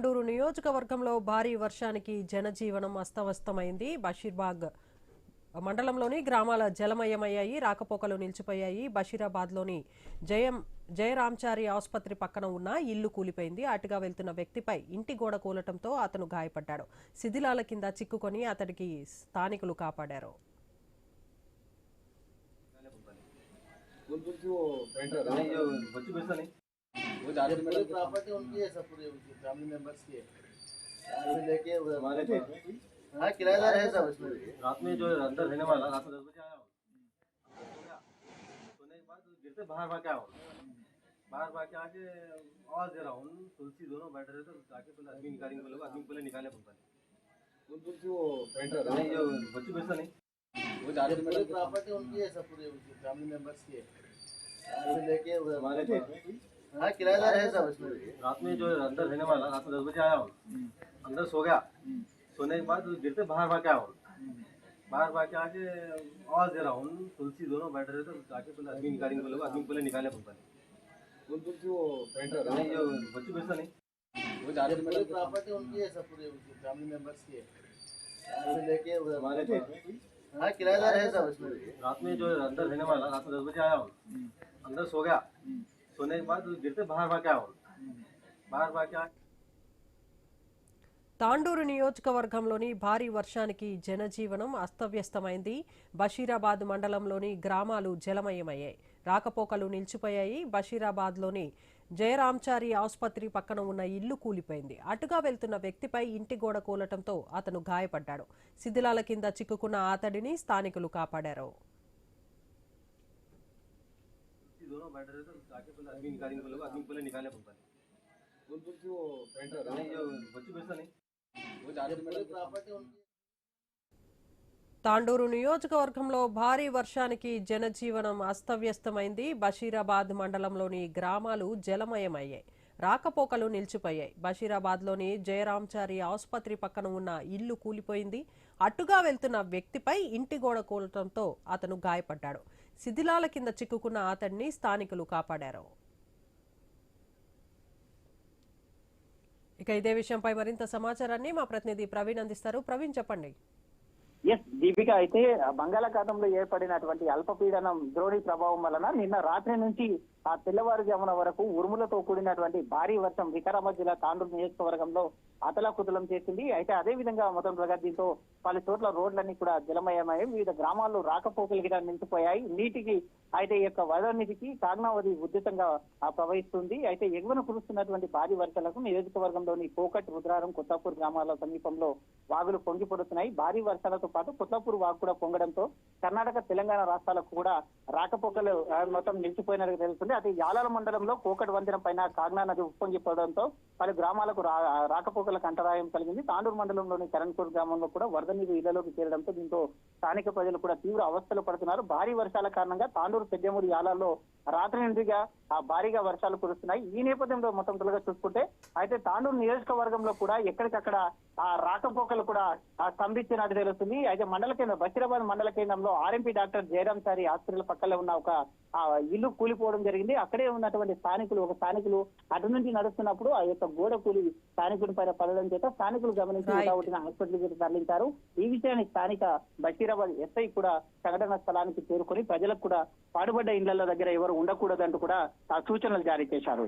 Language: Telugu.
తాండూరు నియోజకవర్గంలో భారీ వర్షానికి జనజీవనం అస్తవ్యస్తమైంది. బషీర్బాగ్ మండలంలోని గ్రామాల జలమయమయ్యాయి, రాకపోకలు నిలిచిపోయాయి. బషీరాబాద్లోని జయరాంచారి ఆసుపత్రి పక్కన ఉన్న ఇల్లు కూలిపోయింది. అటుగా వెళ్తున్న వ్యక్తిపై ఇంటి గోడ కూలటంతో అతను గాయపడ్డాడు. శిథిలాల కింద చిక్కుకొని అతడికి స్థానికులు కాపాడారు. प्रॉपर्टी उनकी है सब, पूरे उनकी फैमिली मेंबर्स की है। यहाँ से लेके हमारे हाँ किराएदार है सब इसमें। रात में जो अंदर रहने वाला रात को 10 बजे आया हूँ, सोने के बाद गिरते बाहर भाग के आया हूँ। बाहर भाग के आके आवाज दे रहा हूँ, तुलसी दोनों बैठ रहे थे, जाके पहले आदमी निकालेंगे, बोले आदमी पहले निकाले बोलता नहीं। तुलसी वो पेंटर नहीं, जो बच्ची बेचता नहीं, वो पूरी प्रॉपर्टी उनकी है सब, पूरे उनकी फैमिली मेंबर्स की है। यहाँ से लेके हमारे हाँ किराएदार है सब इसमें। रात में जो अंदर रहने वाला रात को 10 बजे आया हूँ, अंदर सो गया, सोने के बाद गिरते बाहर भाग के आया हूँ। बाहर भाग के आके आवाज दे रहा हूँ, तुलसी दोनों बैठ रहे थे, जाके पहले आदमी निकालेंगे, बोले आदमी पहले निकाले बोलता नहीं। तुलसी वो पेंटर नहीं, जो बच्ची बेचता नहीं, वो प्रॉपर्टी उनकी है सब, पूरे उनकी फैमिली मेंबर्स की है। यहाँ से लेके हमारे हाँ किराएदार है सब इसमें। रात में जो अंदर रहने वाला रात को 10 बजे आया हूँ, अंदर सो गया, सोने के बाद गिरते बाहर भाग के आया हूँ। बाहर भाग के తాండూరు నియోజకవర్గంలోని భారీ వర్షానికి జనజీవనం అస్తవ్యస్తమైంది. బషీరాబాద్ మండలంలోని గ్రామాలు జలమయమయ్యాయి, రాకపోకలు నిలిచిపోయాయి. బషీరాబాద్లోని జయరాంచారి ఆసుపత్రి పక్కన ఉన్న ఇల్లు కూలిపోయింది. అటుగా వెళ్తున్న వ్యక్తిపై ఇంటి గోడ కూలటంతో అతను గాయపడ్డాడు. శిథిలాల కింద చిక్కుకున్న అతడిని స్థానికులు కాపాడారు. दोनों बैठ रहे थे, जाके पहले आदमी निकालेंगे, बोले आदमी पहले निकाले बोलता नहीं। तुलसी वो पेंटर नहीं, जो बच्ची बेचता नहीं, वो प्रॉपर्टी उनकी। తాండూరు నియోజకవర్గంలో భారీ వర్షానికి జనజీవనం అస్తవ్యస్తమైంది. బషీరాబాద్ మండలంలోని గ్రామాలు జలమయమయ్యాయి, రాకపోకలు నిలిచిపోయాయి. బషీరాబాద్లోని జయరాంచారి ఆసుపత్రి పక్కన ఉన్న ఇల్లు కూలిపోయింది. అటుగా వెళ్తున్న వ్యక్తిపై ఇంటి గోడ కూలటంతో అతను గాయపడ్డాడు. శిథిలాల కింద చిక్కుకున్న అతడిని స్థానికులు కాపాడారు. ఇక ఇదే విషయంపై మరింత సమాచారాన్ని మా ప్రతినిధి ప్రవీణ్ అందిస్తారు. ప్రవీణ్, చెప్పండి. ఎస్ దీపిక, అయితే బంగాళాఖాతంలో ఏర్పడినటువంటి అల్పపీడనం ద్రోణి ప్రభావం వలన నిన్న రాత్రి నుంచి ఆ తెల్లవారుజామున వరకు ఉరుములతో కూడినటువంటి భారీ వర్షం వికారాబాద్ జిల్లా తాండూరు నియోజకవర్గంలో అతలాకుతలం చేసింది. అయితే అదే విధంగా మొత్తం దీంతో పలు చోట్ల రోడ్లన్నీ కూడా జలమయమయ్యాయి. వివిధ గ్రామాల్లో రాకపోకలు కూడా నిలిచిపోయాయి. నీటికి అయితే ఈ యొక్క వరద నీటికి కాగ్నావతి ఉధృతంగా ప్రవహిస్తుంది. అయితే ఎగువన కురుస్తున్నటువంటి భారీ వర్షాలకు నియోజకవర్గంలోని కోకట్, రుద్రారం, కొత్తాపూర్ గ్రామాల సమీపంలో వాగులు పొంగిపడుతున్నాయి. భారీ వర్షాలతో పాటు కొత్తాపూర్ వాగు కూడా పొంగడంతో కర్ణాటక, తెలంగాణ రాష్ట్రాలకు కూడా రాకపోకలు మొత్తం నిలిచిపోయినట్టు తెలుస్తుంది. అయితే యాలాల మండలంలో కోకట్ వంతెన పైన కాగ్నా నది ఉప్పొంగిపోవడంతో పలు గ్రామాలకు రాకపోకలకు అంతరాయం కలిగింది. తాండూరు మండలంలోని కరణ్పూర్ గ్రామంలో కూడా వరద నీరు ఇళ్లలోకి చేరడంతో దీంతో స్థానిక ప్రజలు కూడా తీవ్ర అవస్థలు పడుతున్నారు. భారీ వర్షాల కారణంగా తాండూరు, పెద్దమూరు, యాలాల్లో రాత్రి నుండిగా భారీగా వర్షాలు కురుస్తున్నాయి. ఈ నేపథ్యంలో మొత్తం తొలగా చూసుకుంటే అయితే తాండూరు నియోజకవర్గంలో కూడా ఎక్కడికక్కడ రాకపోకలు కూడా స్తంభించినట్టు తెలుస్తుంది. అయితే మండల కేంద్రం బషీరాబాద్ మండల కేంద్రంలో ఆర్ఎంపీ డాక్టర్ జయరాంచారి హాస్పిటల్ పక్కనే ఉన్న ఒక ఇల్లు కూలిపోవడం జరిగింది. అక్కడే ఉన్నటువంటి స్థానికులు అటు నుంచి నడుస్తున్నప్పుడు ఆ యొక్క గోడ కూలి స్థానికుడి పైన పడడం చేత స్థానికులు గమనించి హాస్పిటల్కి తరలించారు. ఈ విషయాన్ని స్థానిక బషీరాబాద్ ఎస్ఐ కూడా సంఘటన స్థలానికి చేరుకొని ప్రజలకు కూడా పాడుబడ్డ ఇళ్ల దగ్గర ఎవరు ఉండకూడదంటూ కూడా సూచనలు జారీ చేశారు.